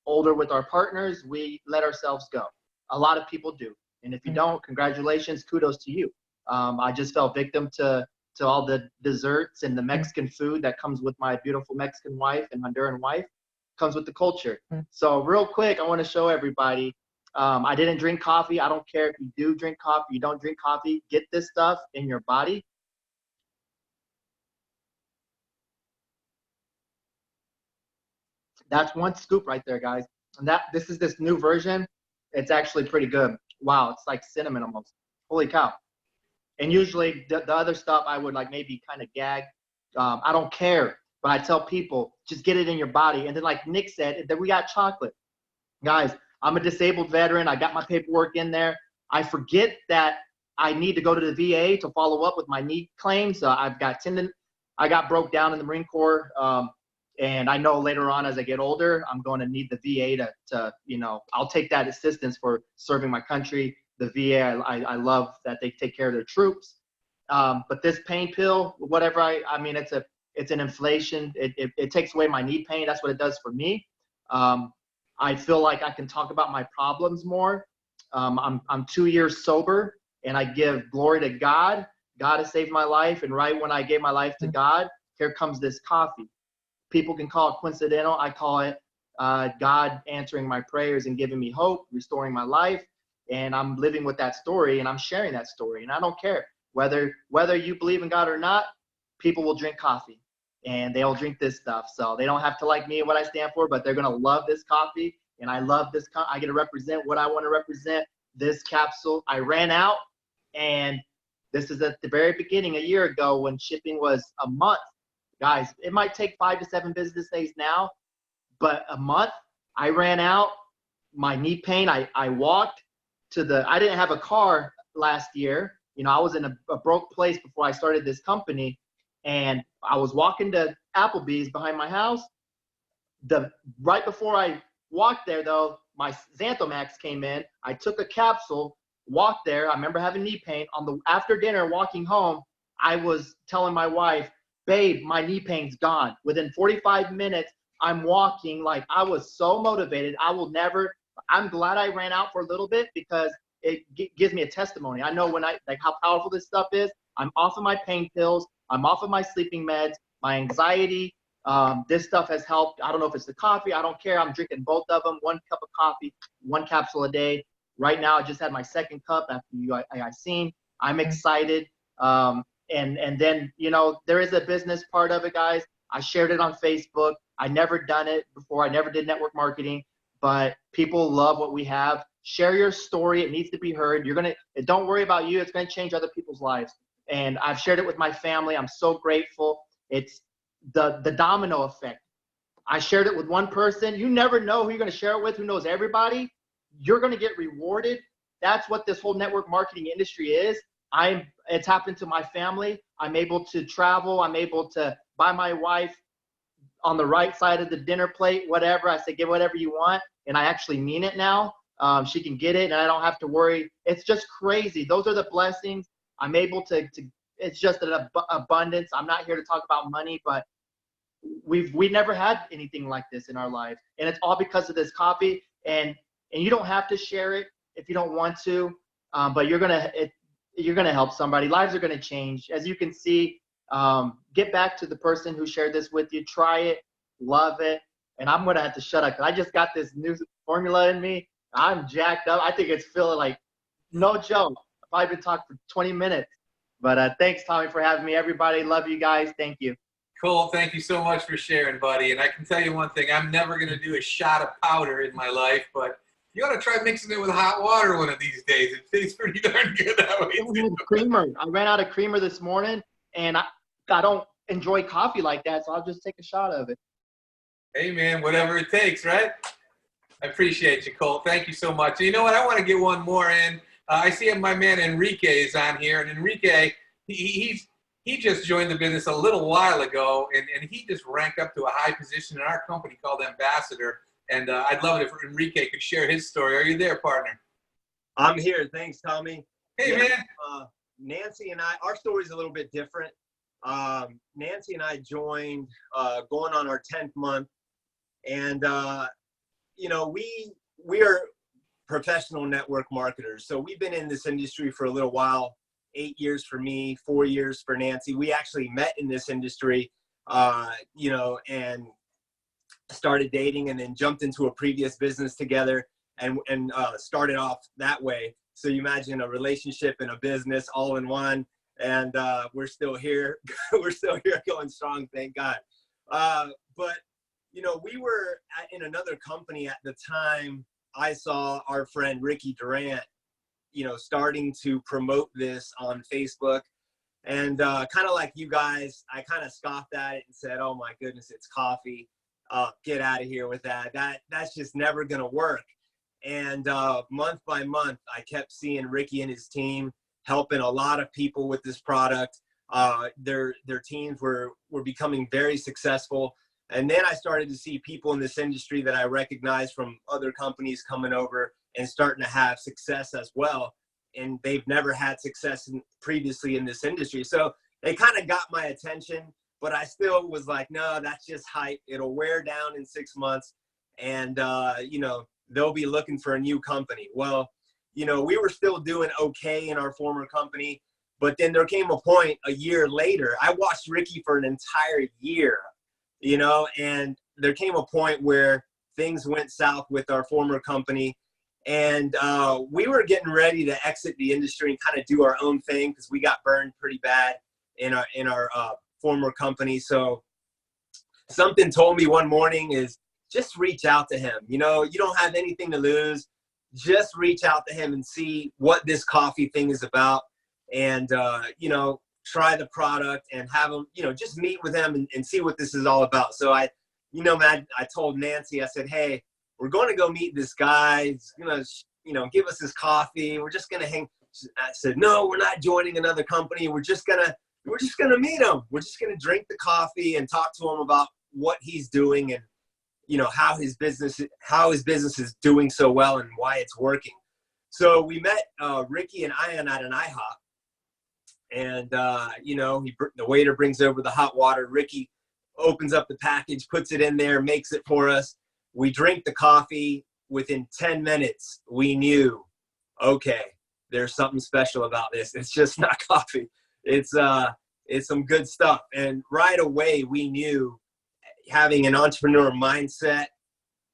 older with our partners, we let ourselves go. A lot of people do. And if you don't, congratulations, kudos to you. I just fell victim to all the desserts and the Mexican food that comes with my beautiful Mexican wife and Honduran wife, comes with the culture. So real quick, I want to show everybody, I didn't drink coffee. I don't care if you do drink coffee, you don't drink coffee, get this stuff in your body. That's 1 scoop right there, guys. And this is this new version. It's actually pretty good. Wow, it's like cinnamon almost. Holy cow. And usually the other stuff I would like maybe kind of gag. I don't care, but I tell people, just get it in your body. And then like Nick said, then we got chocolate. Guys, I'm a disabled veteran. I got my paperwork in there. I forget that I need to go to the VA to follow up with my knee claims. I've got I got broke down in the Marine Corps. And I know later on as I get older, I'm going to need the VA to I'll take that assistance for serving my country. The VA, I love that they take care of their troops. But this pain pill, whatever, I mean, It's an inflation. It takes away my knee pain. That's what it does for me. I feel like I can talk about my problems more. I'm 2 years sober, and I give glory to God. God has saved my life, and right when I gave my life to God, here comes this coffee. People can call it coincidental. I call it God answering my prayers and giving me hope, restoring my life. And I'm living with that story, and I'm sharing that story. And I don't care whether you believe in God or not, people will drink coffee, and they'll drink this stuff. So they don't have to like me and what I stand for, but they're going to love this coffee. And I love this. I get to represent what I want to represent. This capsule, I ran out, and this is at the very beginning, a year ago, when shipping was a month. Guys, it might take 5 to 7 business days now, but a month, I ran out. My knee pain, I walked to I didn't have a car last year. You know, I was in a broke place before I started this company, and I was walking to Applebee's behind my house. Right before I walked there, though, my Xanthomax came in. I took a capsule, walked there. I remember having knee pain. After dinner, walking home, I was telling my wife, babe, my knee pain's gone. Within 45 minutes, I'm walking. Like, I was so motivated. I'm glad I ran out for a little bit, because it gives me a testimony. I know like how powerful this stuff is. I'm off of my pain pills. I'm off of my sleeping meds, my anxiety. This stuff has helped. I don't know if it's the coffee. I don't care. I'm drinking both of them. 1 cup of coffee, 1 capsule a day. Right now, I just had my 2nd cup after I seen. I'm excited. And then, you know, there is a business part of it, guys. I shared it on Facebook. I never done it before. I never did network marketing, but people love what we have. Share your story. It needs to be heard. Don't worry about you. It's going to change other people's lives. And I've shared it with my family. I'm so grateful. It's the domino effect. I shared it with one person. You never know who you're going to share it with, who knows everybody. You're going to get rewarded. That's what this whole network marketing industry is. It's happened to my family. I'm able to travel. I'm able to buy my wife on the right side of the dinner plate, whatever. I say, get whatever you want. And I actually mean it now. She can get it, and I don't have to worry. It's just crazy. Those are the blessings. I'm able to it's just an abundance. I'm not here to talk about money, but we never had anything like this in our life. And it's all because of this coffee. And you don't have to share it if you don't want to, but you're gonna help somebody. Lives are gonna change. As you can see, get back to the person who shared this with you. Try it, love it. And I'm gonna have to shut up, because I just got this new formula in me. I'm jacked up. I think it's feeling like, no joke, I've probably been talking for 20 minutes. But thanks, Tommy, for having me. Everybody, love you guys. Thank you. Cole, thank you so much for sharing, buddy. And I can tell you one thing, I'm never going to do a shot of powder in my life, but you ought to try mixing it with hot water one of these days. It tastes pretty darn good that way. Creamer. I ran out of creamer this morning, and I don't enjoy coffee like that, so I'll just take a shot of it. Hey, man, whatever it takes, right? I appreciate you, Cole. Thank you so much. And you know what? I want to get one more in. I see my man Enrique is on here, and Enrique, he just joined the business a little while ago, and he just ranked up to a high position in our company called Ambassador. And I'd love it if Enrique could share his story. Are you there, partner? I'm here. Thanks, Tommy. Hey, yeah, man. Nancy and I, our story's a little bit different. Nancy and I joined going on our 10th month. And, you know, we are professional network marketers. So we've been in this industry for a little while, 8 years for me, 4 years for Nancy. We actually met in this industry, you know, and started dating, and then jumped into a previous business together and started off that way. So you imagine a relationship and a business all in one, and we're still here. We're still here going strong, thank God. But, you know, we were in another company at the time. I saw our friend Ricky Durant, you know, starting to promote this on Facebook. And kind of like you guys, I kind of scoffed at it and said, oh my goodness, it's coffee. Get out of here with that. That's just never going to work. And month by month, I kept seeing Ricky and his team helping a lot of people with this product. Their teams were becoming very successful. And then I started to see people in this industry that I recognized from other companies coming over and starting to have success as well. And they've never had success previously in this industry. So they kind of got my attention. but I still was like, no, that's just hype. It'll wear down in 6 months, and you know, they'll be looking for a new company. Well, you know, we were still doing okay in our former company, but then there came a point a year later. I watched Ricky for an entire year, you know, and there came a point where things went south with our former company, and we were getting ready to exit the industry and kind of do our own thing because we got burned pretty bad in our former company. So something told me one morning is just reach out to him. You know, you don't have anything to lose. Just reach out to him and see what this coffee thing is about, and you know, try the product and have him, you know, just meet with him and see what this is all about. So I told Nancy, I said, hey, we're going to go meet this guy. He's gonna, you know, give us his coffee. We're just gonna hang. I said, no, we're not joining another company. We're just gonna meet him. We're just gonna drink the coffee and talk to him about what he's doing and, you know, how his business is doing so well and why it's working. So we met Ricky and Ian at an IHOP, and you know, the waiter brings over the hot water. Ricky opens up the package, puts it in there, makes it for us. We drink the coffee. Within 10 minutes, we knew, okay, there's something special about this. It's just not coffee. It's some good stuff. And right away, we knew, having an entrepreneur mindset,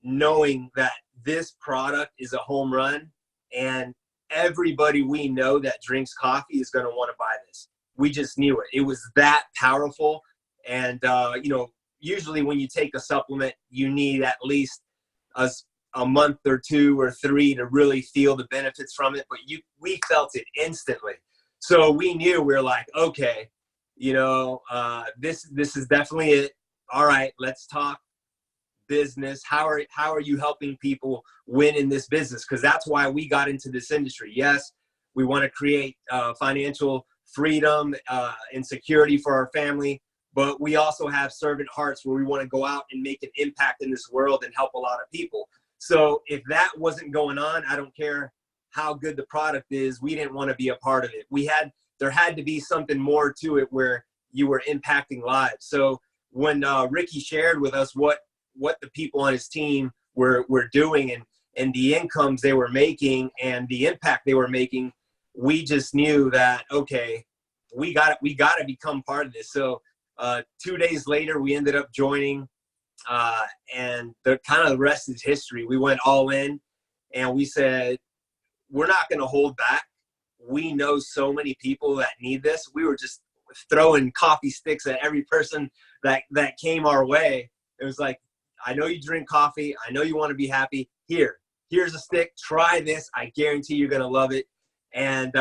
knowing that this product is a home run, and everybody we know that drinks coffee is going to want to buy this. We just knew it. It was that powerful. And, you know, usually when you take a supplement, you need at least a month or 2 or 3 to really feel the benefits from it. But we felt it instantly. So we knew, we were like, okay, you know, this is definitely it. All right, let's talk business. How are you helping people win in this business? Because that's why we got into this industry. Yes, we want to create financial freedom and security for our family, but we also have servant hearts where we want to go out and make an impact in this world and help a lot of people. So if that wasn't going on, I don't care how good the product is, we didn't want to be a part of it. There had to be something more to it where you were impacting lives. So when Ricky shared with us what the people on his team were doing and the incomes they were making and the impact they were making, we just knew that, okay, we got to become part of this. So 2 days later, we ended up joining, and the kind of the rest is history. We went all in, and we said, we're not going to hold back. We know so many people that need this. We were just throwing coffee sticks at every person that came our way. It was like, I know you drink coffee. I know you want to be happy. Here's a stick. Try this. I guarantee you're going to love it. And,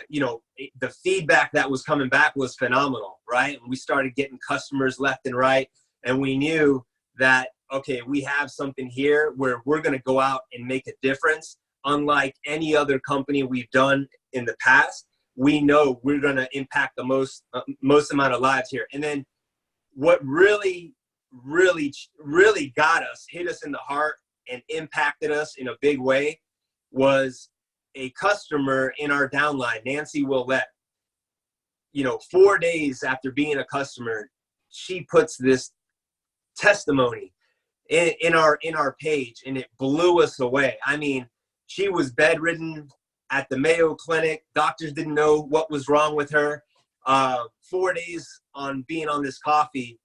you know, the feedback that was coming back was phenomenal, right? And we started getting customers left and right. And we knew that, okay, we have something here where we're going to go out and make a difference. Unlike any other company we've done in the past, we know we're going to impact the most amount of lives here. And then what really got us, hit us in the heart and impacted us in a big way was a customer in our downline, Nancy Willette. You know, 4 days after being a customer, she puts this testimony in our page, and it blew us away. I mean, she was bedridden at the Mayo Clinic. Doctors didn't know what was wrong with her. 4 days on being on this coffee,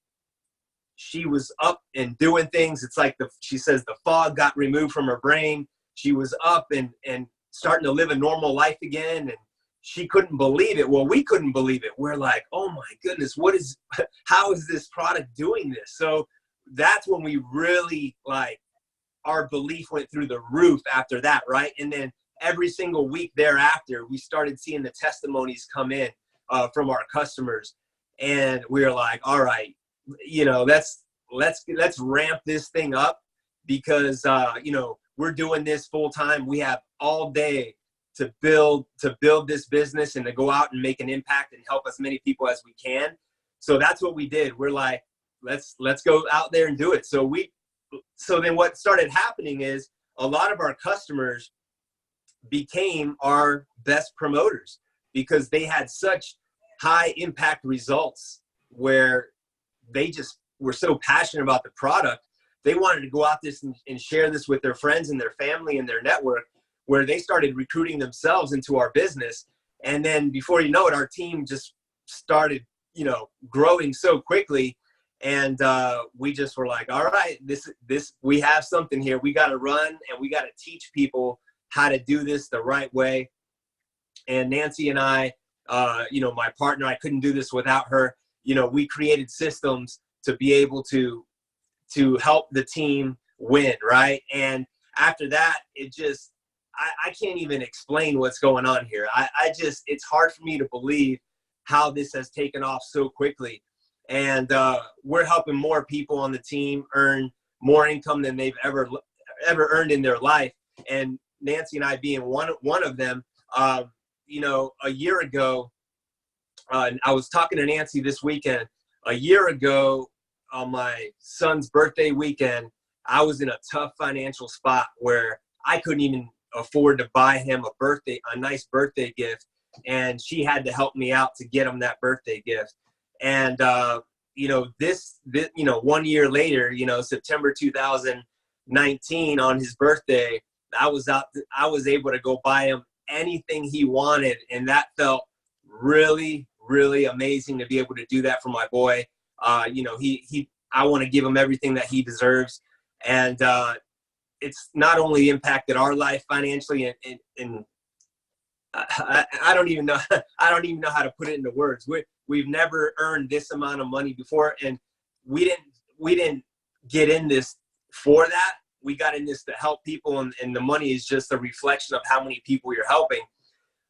she was up and doing things. It's like she says the fog got removed from her brain. She was up and starting to live a normal life again. And she couldn't believe it. Well, we couldn't believe it. We're like, oh my goodness, how is this product doing this? So that's when we really, like, our belief went through the roof after that, right? And then every single week thereafter, we started seeing the testimonies come in from our customers. And we were like, all right, you know, let's ramp this thing up, because, you know, we're doing this full time. We have all day to build this business and to go out and make an impact and help as many people as we can. So that's what we did. We're like, let's go out there and do it. So then what started happening is a lot of our customers became our best promoters because they had such high impact results where they just were so passionate about the product. They wanted to go out this and share this with their friends and their family and their network, where they started recruiting themselves into our business. And then before you know it, our team just started, you know, growing so quickly. And we just were like, all right, this we have something here. We got to run and we got to teach people how to do this the right way. And Nancy and I, you know, my partner, I couldn't do this without her. You know, we created systems to be able to help the team win, right? And after that, it just, I can't even explain what's going on here. I just, it's hard for me to believe how this has taken off so quickly. And we're helping more people on the team earn more income than they've ever earned in their life. And Nancy and I being one of them, you know, a year ago, I was talking to Nancy this weekend. A year ago, on my son's birthday weekend, I was in a tough financial spot where I couldn't even afford to buy him a nice birthday gift. And she had to help me out to get him that birthday gift. And, you know, this, you know, 1 year later, you know, September 2019 on his birthday, I was able to go buy him anything he wanted. And that felt really, really amazing to be able to do that for my boy. You know, I want to give him everything that he deserves. And, it's not only impacted our life financially, and I don't even know how to put it into words. We've never earned this amount of money before, and we didn't get in this for that. We got in this to help people, and the money is just a reflection of how many people you're helping.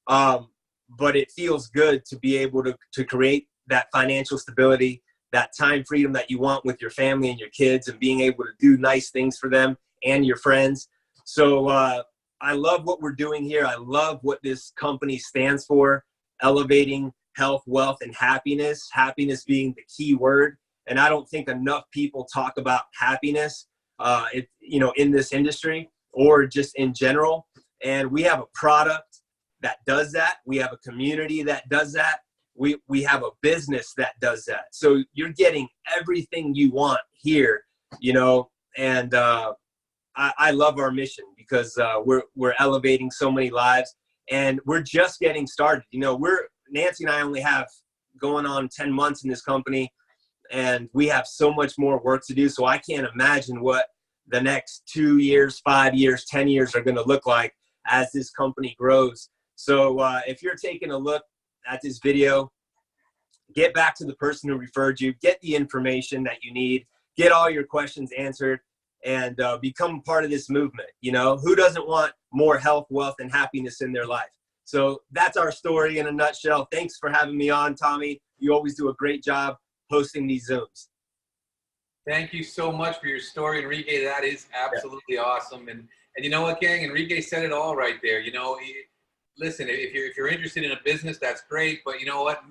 But it feels good to be able to create that financial stability, that time freedom that you want with your family and your kids, and being able to do nice things for them and your friends. So I love what we're doing here. I love what this company stands for: elevating health, wealth, and happiness. Happiness being the key word. And I don't think enough people talk about happiness, you know, in this industry or just in general. And we have a product that does that. We have a community that does that. We have a business that does that. So you're getting everything you want here, you know, and I love our mission because we're elevating so many lives, and we're just getting started. You know, Nancy and I only have going on 10 months in this company, and we have so much more work to do. So I can't imagine what the next 2 years, 5 years, 10 years are going to look like as this company grows. So if you're taking a look at this video, get back to the person who referred you, get the information that you need, get all your questions answered, and become part of this movement. You know, who doesn't want more health, wealth, and happiness in their life? So that's our story in a nutshell. Thanks for having me on, Tommy. You always do a great job hosting these Zooms. Thank you so much for your story, Enrique. That is absolutely awesome. And you know what, gang? Enrique said it all right there. You know, listen, if you're interested in a business, that's great. But you know what?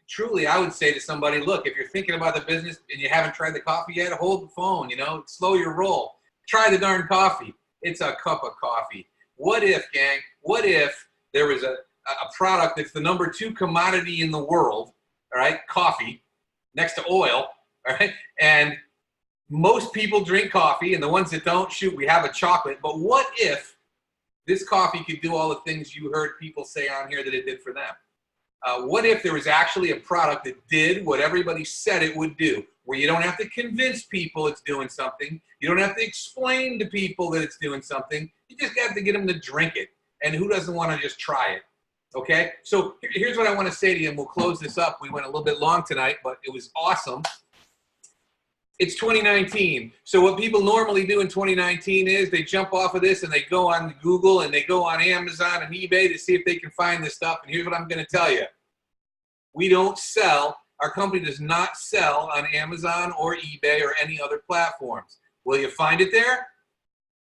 Truly, I would say to somebody, look, if you're thinking about the business and you haven't tried the coffee yet, hold the phone, you know, slow your roll. Try the darn coffee. It's a cup of coffee. What if, gang, what if there was a product that's the #2 commodity in the world, all right, coffee, next to oil, all right, and most people drink coffee, and the ones that don't, shoot, we have a chocolate. But what if this coffee could do all the things you heard people say on here that it did for them? What if there was actually a product that did what everybody said it would do, where you don't have to convince people it's doing something, you don't have to explain to people that it's doing something, you just have to get them to drink it. And who doesn't want to just try it? Okay, so here's what I want to say to you, and we'll close this up. We went a little bit long tonight, but it was awesome. It's 2019. So what people normally do in 2019 is they jump off of this and they go on Google and they go on Amazon and eBay to see if they can find this stuff. And here's what I'm going to tell you. We don't sell, our company does not sell on Amazon or eBay or any other platforms. Will you find it there?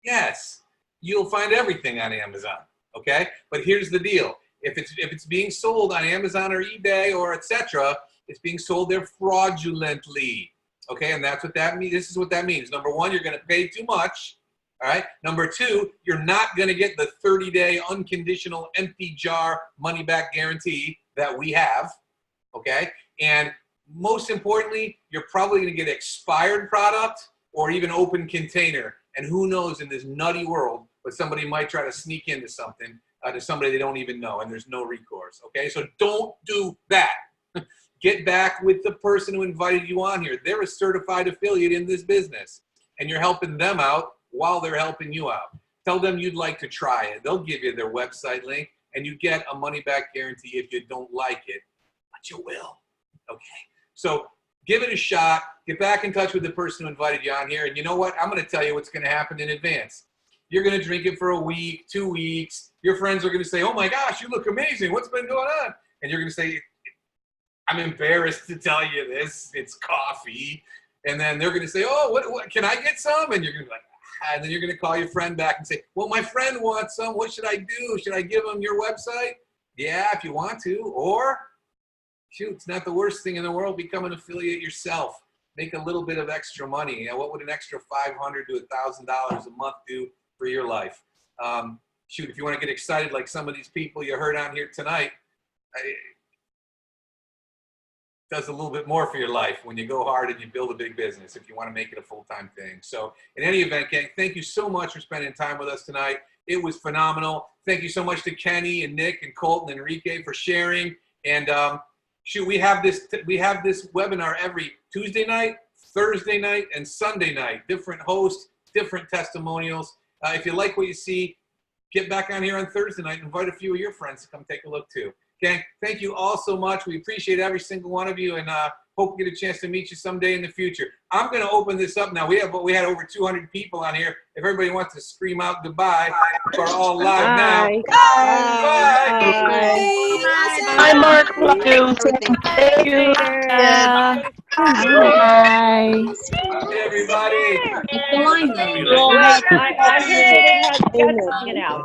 Yes. You'll find everything on Amazon, okay? But here's the deal. If it's being sold on Amazon or eBay or etc., it's being sold there fraudulently. Okay, and that's what that means. This is what that means. Number one, you're going to pay too much. All right. Number two, you're not going to get the 30-day unconditional empty jar money back guarantee that we have. Okay. And most importantly, you're probably going to get expired product or even open container. And who knows in this nutty world, but somebody might try to sneak into something to somebody they don't even know, and there's no recourse. Okay, so don't do that. Get back with the person who invited you on here. They're a certified affiliate in this business, and you're helping them out while they're helping you out. Tell them you'd like to try it. They'll give you their website link, and you get a money-back guarantee if you don't like it, but you will. Okay, so give it a shot. Get back in touch with the person who invited you on here, and you know what? I'm going to tell you what's going to happen in advance. You're going to drink it for a week, 2 weeks. Your friends are going to say, oh my gosh, you look amazing. What's been going on? And you're going to say, I'm embarrassed to tell you this. It's coffee. And then they're going to say, oh, what can I get some? And you're going to be like, ah. And then you're going to call your friend back and say, well, my friend wants some. What should I do? Should I give him your website? Yeah, if you want to. Or, shoot, it's not the worst thing in the world. Become an affiliate yourself. Make a little bit of extra money. You know, what would an extra $500 to $1,000 a month do for your life? Shoot, if you want to get excited like some of these people you heard on here tonight, it does a little bit more for your life when you go hard and you build a big business if you want to make it a full-time thing. So in any event, gang, thank you so much for spending time with us tonight. It was phenomenal. Thank you so much to Kenny and Nick and Colton and Enrique for sharing. And shoot, we have this webinar every Tuesday night, Thursday night, and Sunday night. Different hosts, different testimonials. If you like what you see, get back on here on Thursday night and invite a few of your friends to come take a look too. Gang, thank you all so much. We appreciate every single one of you, and hope we get a chance to meet you someday in the future. I'm going to open this up now. We had over 200 people on here. If everybody wants to scream out goodbye, we're all live now. Bye. Hi, Mark. Love you. Thank you. Bye. Hey, everybody. I heard they didn't have guts to get out.